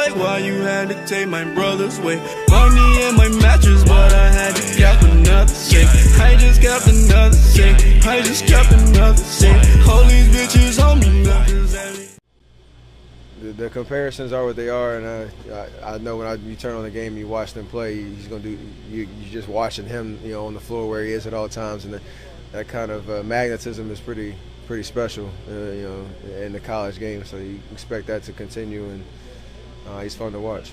like why you had to take my brother's way. Money in my mattress, but I had to cap another safe. I just capped another safe. I just capped another safe. All these bitches on me nothing. The comparisons are what they are, and I know when you turn on the game, you watch them play, he's gonna do. You're just watching him, on the floor where he is at all times, and that kind of magnetism is pretty special, in the college game. So you expect that to continue, and he's fun to watch.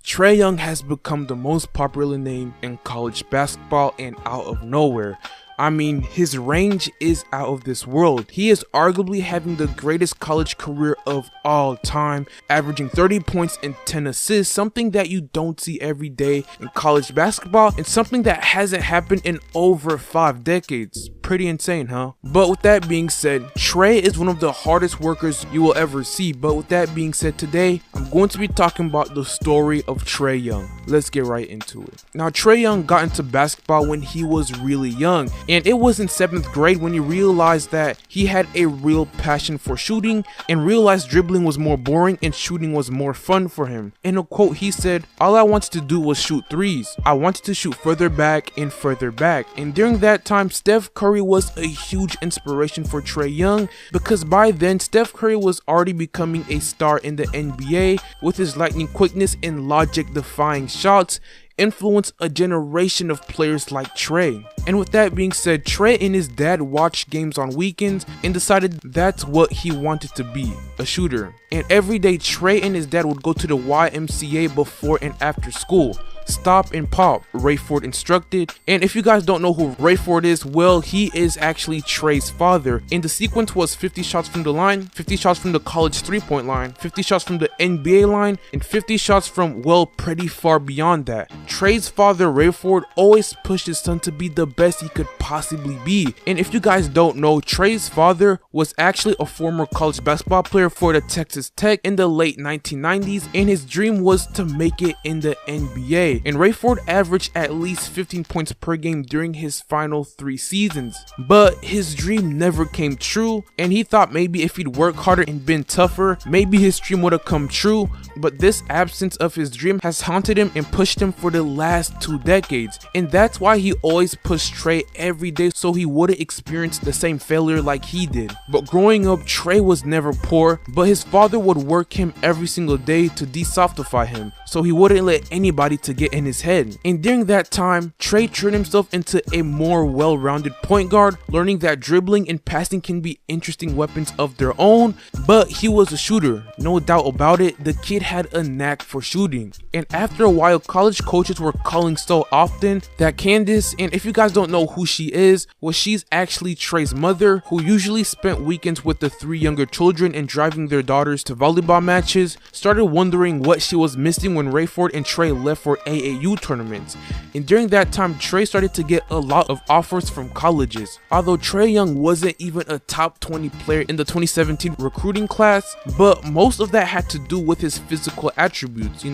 Trae Young has become the most popular name in college basketball, and out of nowhere. I mean, his range is out of this world. He is arguably having the greatest college career of all time, averaging 30 points and 10 assists, something that you don't see every day in college basketball, and something that hasn't happened in over 5 decades. Pretty insane, huh? But with that being said, Trae is one of the hardest workers you will ever see. But with that being said, today, I'm going to be talking about the story of Trae Young. Let's get right into it. Now, Trae Young got into basketball when he was really young, and it was in 7th grade when he realized that he had a real passion for shooting and realized dribbling was more boring and shooting was more fun for him. In a quote, he said, "All I wanted to do was shoot threes. I wanted to shoot further back and further back." And during that time, Steph Curry was a huge inspiration for Trae Young, because by then Steph Curry was already becoming a star in the NBA with his lightning quickness and logic-defying shots, influenced a generation of players like Trae. And with that being said, Trae and his dad watched games on weekends and decided that's what he wanted to be, a shooter. And every day Trae and his dad would go to the YMCA before and after school. Stop and pop, Rayford instructed. And if you guys don't know who Rayford is, well, he is actually Trae's father. And the sequence was 50 shots from the line, 50 shots from the college 3-point line, 50 shots from the NBA line, and 50 shots from, well, pretty far beyond that. Trae's father, Rayford, always pushed his son to be the best he could possibly be. And if you guys don't know, Trae's father was actually a former college basketball player for the Texas Tech in the late 1990s, and his dream was to make it in the NBA. And Rayford averaged at least 15 points per game during his final 3 seasons. But his dream never came true, and he thought maybe if he'd worked harder and been tougher, maybe his dream would have come true. But this absence of his dream has haunted him and pushed him for the last 2 decades. And that's why he always pushed Trae every day so he wouldn't experience the same failure like he did. But growing up, Trae was never poor, but his father would work him every single day to de-softify him, so he wouldn't let anybody to get in his head. And during that time, Trae turned himself into a more well-rounded point guard, learning that dribbling and passing can be interesting weapons of their own, but he was a shooter. No doubt about it, the kid had a knack for shooting. And after a while, college coaches were calling so often that Candace, and if you guys don't know who she is, well, she's actually Trae's mother, who usually spent weekends with the 3 younger children and driving their daughters to volleyball matches, started wondering what she was missing when Rayford and Trae left for AAU tournaments. And during that time, Trae started to get a lot of offers from colleges. Although Trae Young wasn't even a top 20 player in the 2017 recruiting class, but most of that had to do with his physical attributes.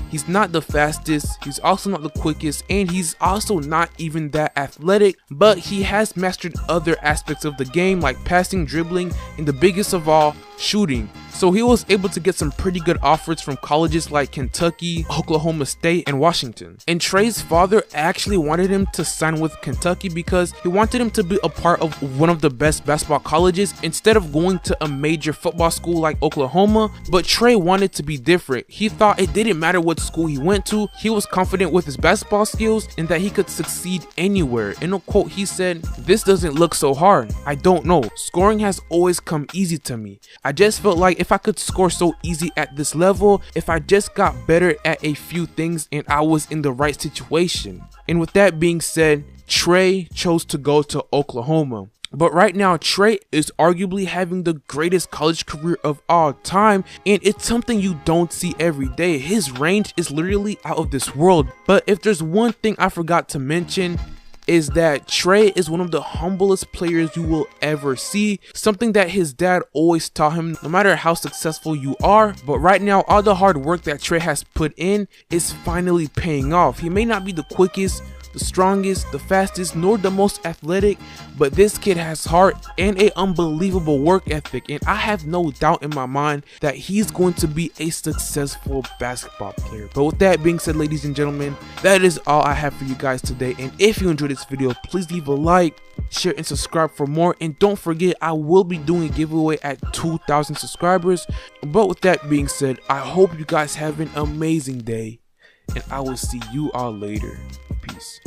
He's not the fastest, he's also not the quickest, and he's also not even that athletic, but he has mastered other aspects of the game like passing, dribbling, and the biggest of all, shooting. So he was able to get some pretty good offers from colleges like Kentucky, Oklahoma State, and Washington. And Trae's father actually wanted him to sign with Kentucky because he wanted him to be a part of one of the best basketball colleges instead of going to a major football school like Oklahoma. But Trae wanted to be different. He thought it didn't matter what school he went to, he was confident with his basketball skills and that he could succeed anywhere. In a quote, he said, "This doesn't look so hard. I don't know. Scoring has always come easy to me. I just felt like if I could score so easy at this level, if I just got better at a few things and I was in the right situation." And with that being said, Trae chose to go to Oklahoma. But right now, Trae is arguably having the greatest college career of all time, and it's something you don't see every day. His range is literally out of this world. But if there's one thing I forgot to mention, is that Trae is one of the humblest players you will ever see, something that his dad always taught him, no matter how successful you are. But right now, all the hard work that Trae has put in is finally paying off. He may not be the quickest the strongest, the fastest, nor the most athletic, but this kid has heart and an unbelievable work ethic, and I have no doubt in my mind that he's going to be a successful basketball player. But with that being said, ladies and gentlemen, that is all I have for you guys today, and if you enjoyed this video, please leave a like, share, and subscribe for more. And don't forget, I will be doing a giveaway at 2,000 subscribers. But with that being said, I hope you guys have an amazing day, and I will see you all later. Peace.